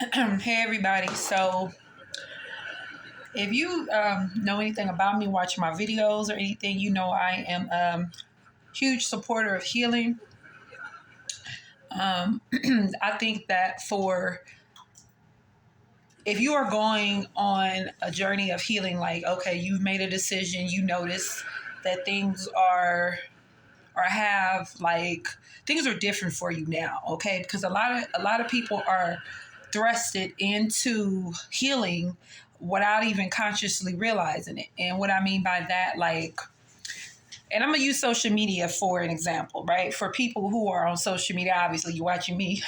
Hey everybody. So if you know anything about me, watching my videos or anything, you know I am a huge supporter of healing. I think that for if you are going on a journey of healing, like okay, you've made a decision, you notice that things are or have like things are different for you now, okay? Because a lot of people are thrusted into healing without even consciously realizing it. And what I mean by that, like, and I'm gonna use social media for an example, right? For people who are on social media, obviously you're watching me.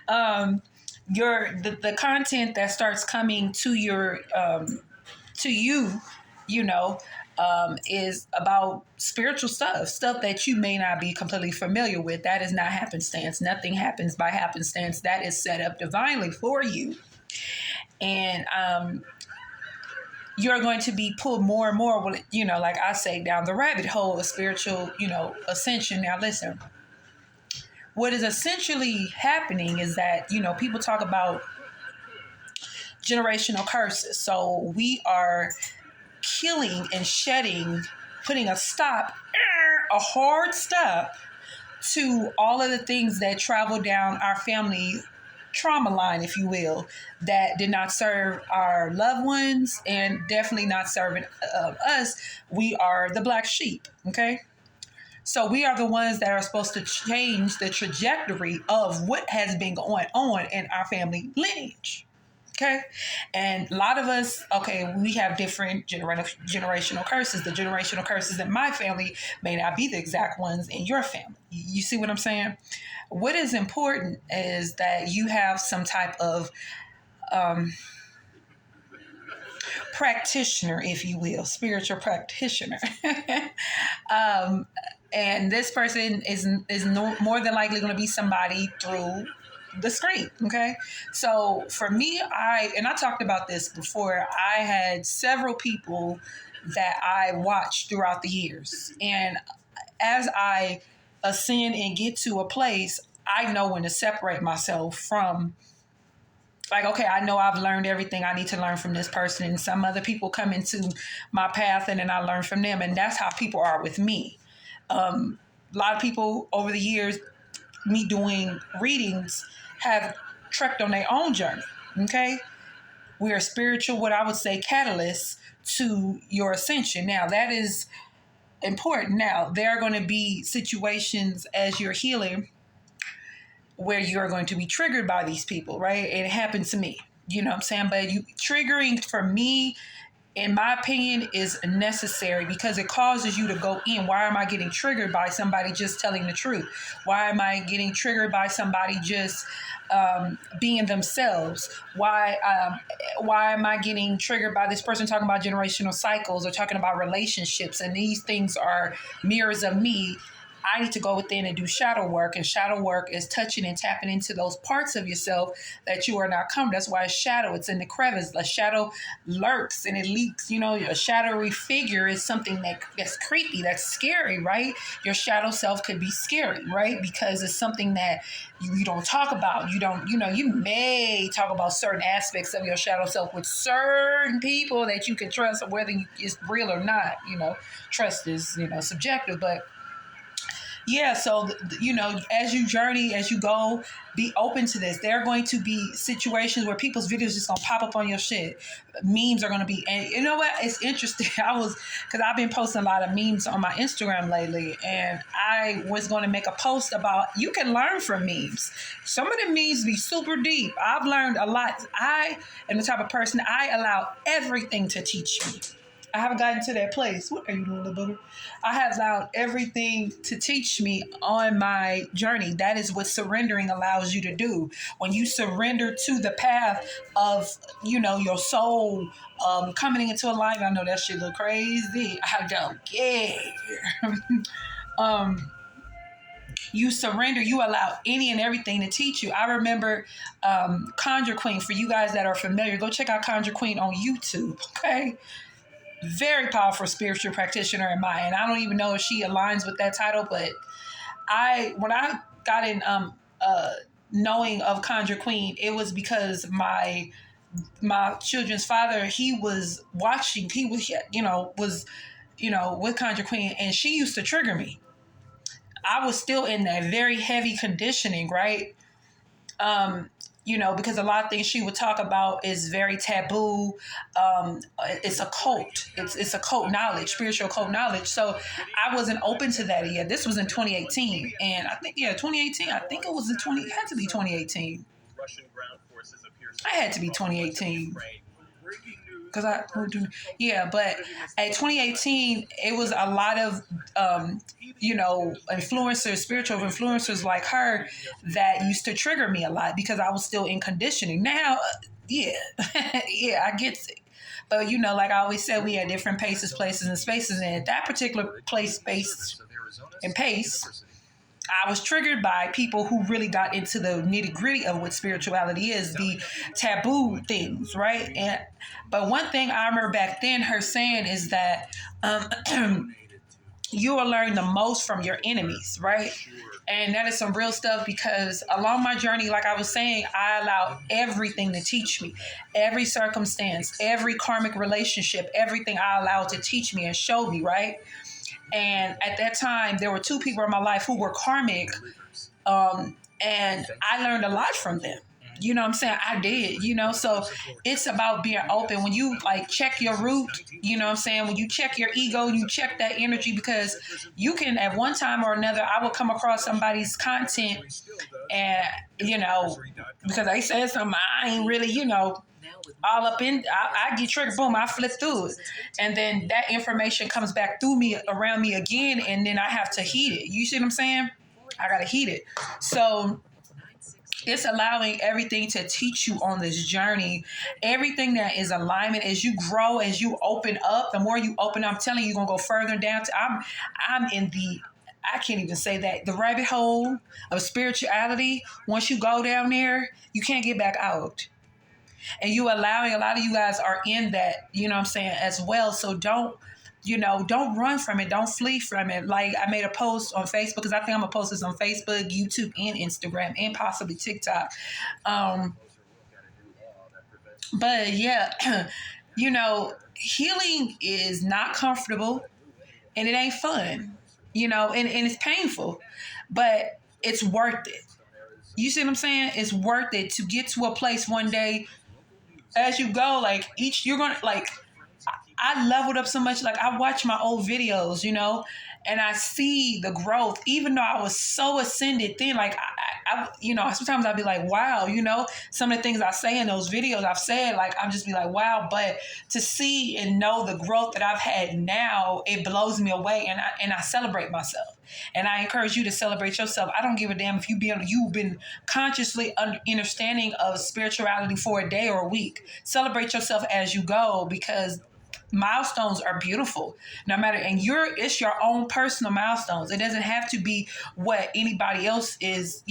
um, the content that starts coming to your to you, you know, is about spiritual stuff that you may not be completely familiar with. That is not happenstance. Nothing happens by happenstance. That is set up divinely for you. And you're going to be pulled more and more, like I say, down the rabbit hole of spiritual, ascension. Now, listen, what is essentially happening is that, people talk about generational curses. So we are killing and shedding, putting a hard stop to all of the things that travel down our family trauma line, if you will, that did not serve our loved ones and definitely not serving us. We are the black sheep, okay? So we are the ones that are supposed to change the trajectory of what has been going on in our family lineage. Okay. And a lot of us, okay, we have different generational curses. The generational curses in my family may not be the exact ones in your family. You see what I'm saying? What is important is that you have some type of practitioner, if you will, spiritual practitioner. And this person is more than likely going to be somebody through the screen. Okay. So for me, I talked about this before, I had several people that I watched throughout the years. And as I ascend and get to a place, I know when to separate myself from, like, okay, I know I've learned everything I need to learn from this person. And some other people come into my path and then I learn from them. And that's how people are with me. A lot of people over the years, me doing readings, have trekked on their own journey. Okay. We are spiritual, what I would say, catalysts to your ascension. Now, that is important. Now, there are going to be situations as you're healing where you're going to be triggered by these people, right? It happened to me, you know what I'm saying? But triggering for me, in my opinion, is necessary because it causes you to go in. Why am I getting triggered by somebody just telling the truth? Why am I getting triggered by somebody just being themselves? Why am I getting triggered by this person talking about generational cycles or talking about relationships? And these things are mirrors of me. I need to go within and do shadow work. And shadow work is touching and tapping into those parts of yourself that you are not comfortable. That's why it's shadow. It's in the crevice. A shadow lurks and it leaks. A shadowy figure is something that's creepy, that's scary, right? Your shadow self could be scary, right? Because it's something that you don't talk about. You may talk about certain aspects of your shadow self with certain people that you can trust, whether it's real or not. Trust is, subjective, but yeah, so as you journey, as you go, be open to this. There are going to be situations where people's videos just gonna pop up on your shit. Memes are gonna be, and you know what? It's interesting. Because I've been posting a lot of memes on my Instagram lately, and I was going to make a post about you can learn from memes. Some of the memes be super deep. I've learned a lot. I am the type of person, I allow everything to teach me. I haven't gotten to that place. What are you doing, little booger? I have allowed everything to teach me on my journey. That is what surrendering allows you to do. When you surrender to the path of, your soul coming into alignment. I know that shit look crazy. I don't care. You surrender, you allow any and everything to teach you. I remember Conjure Queen. For you guys that are familiar, go check out Conjure Queen on YouTube, okay? Very powerful spiritual practitioner in my, and I don't even know if she aligns with that title, but when I got in knowing of Conjure Queen, it was because my children's father, he was watching, he was, with Conjure Queen, and she used to trigger me. I was still in that very heavy conditioning, right? Um, because a lot of things she would talk about is very taboo. It's a cult. It's a cult knowledge, spiritual cult knowledge. So I wasn't open to that yet. This was in 2018, and I think 2018. I think it was It had to be 2018. I had to be 2018 because but at 2018 it was a lot of influencers, spiritual influencers like her that used to trigger me a lot because I was still in conditioning. Now yeah yeah, I get it, but like I always said, we had different paces, places, and spaces, and at that particular place, space, and pace, I was triggered by people who really got into the nitty gritty of what spirituality is, the taboo things, right? But one thing I remember back then her saying is that you will learn the most from your enemies, right? And that is some real stuff, because along my journey, like I was saying, I allowed everything to teach me. Every circumstance, every karmic relationship, everything I allowed to teach me and show me, right? And at that time, there were two people in my life who were karmic, and I learned a lot from them. You know what I'm saying? I did, so it's about being open. When you check your root, you know what I'm saying? When you check your ego, you check that energy, because you can, at one time or another, I will come across somebody's content and, because they said something, I ain't really, all up in, I get triggered, boom, I flip through it. And then that information comes back through me, around me again, and then I have to heat it. You see what I'm saying? I got to heat it. So it's allowing everything to teach you on this journey. Everything that is alignment, as you grow, as you open up, the more you open up, I'm telling you, you're going to go further down. I'm in I can't even say that, the rabbit hole of spirituality. Once you go down there, you can't get back out. And you allowing, a lot of you guys are in that, you know what I'm saying, as well. So don't run from it. Don't flee from it. Like, I made a post on Facebook, because I think I'm going to post this on Facebook, YouTube, and Instagram, and possibly TikTok. But yeah, healing is not comfortable, and it ain't fun, and it's painful, but it's worth it. You see what I'm saying? It's worth it to get to a place one day, as you go, you're going to, I leveled up so much. I watch my old videos, and I see the growth, even though I was so ascended then. Sometimes I'd be like, wow, some of the things I say in those videos I've said, I'm just be like, wow. But to see and know the growth that I've had now, it blows me away, and I celebrate myself. And I encourage you to celebrate yourself. I don't give a damn if you've been consciously understanding of spirituality for a day or a week. Celebrate yourself as you go, because milestones are beautiful, no matter, and it's your own personal milestones. It doesn't have to be what anybody else is,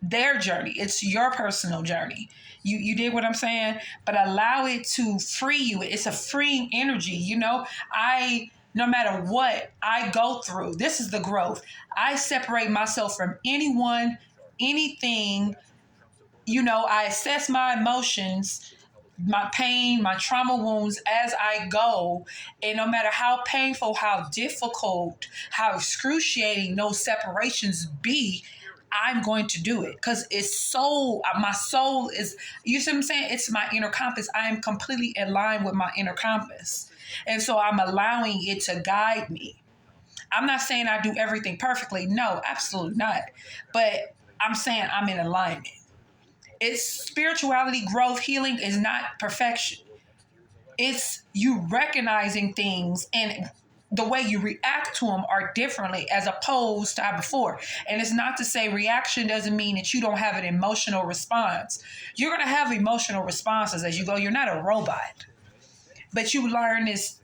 their journey. It's your personal journey. You did what I'm saying? But allow it to free you. It's a freeing energy. No matter what I go through, this is the growth. I separate myself from anyone, anything. I assess my emotions, my pain, my trauma wounds as I go. And no matter how painful, how difficult, how excruciating those separations be, I'm going to do it, because my soul is, you see what I'm saying? It's my inner compass. I am completely in line with my inner compass. And so I'm allowing it to guide me. I'm not saying I do everything perfectly. No, absolutely not. But I'm saying I'm in alignment. It's spirituality, growth, healing is not perfection. It's you recognizing things, and the way you react to them are differently as opposed to how before. And it's not to say reaction doesn't mean that you don't have an emotional response. You're going to have emotional responses as you go. You're not a robot. But you learn this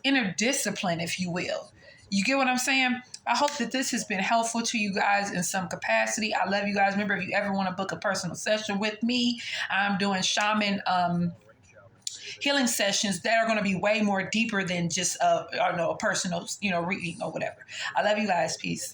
inner discipline, if you will. You get what I'm saying? I hope that this has been helpful to you guys in some capacity. I love you guys. Remember, if you ever want to book a personal session with me, I'm doing shaman healing sessions that are going to be way more deeper than just a personal, reading or whatever. I love you guys. Peace.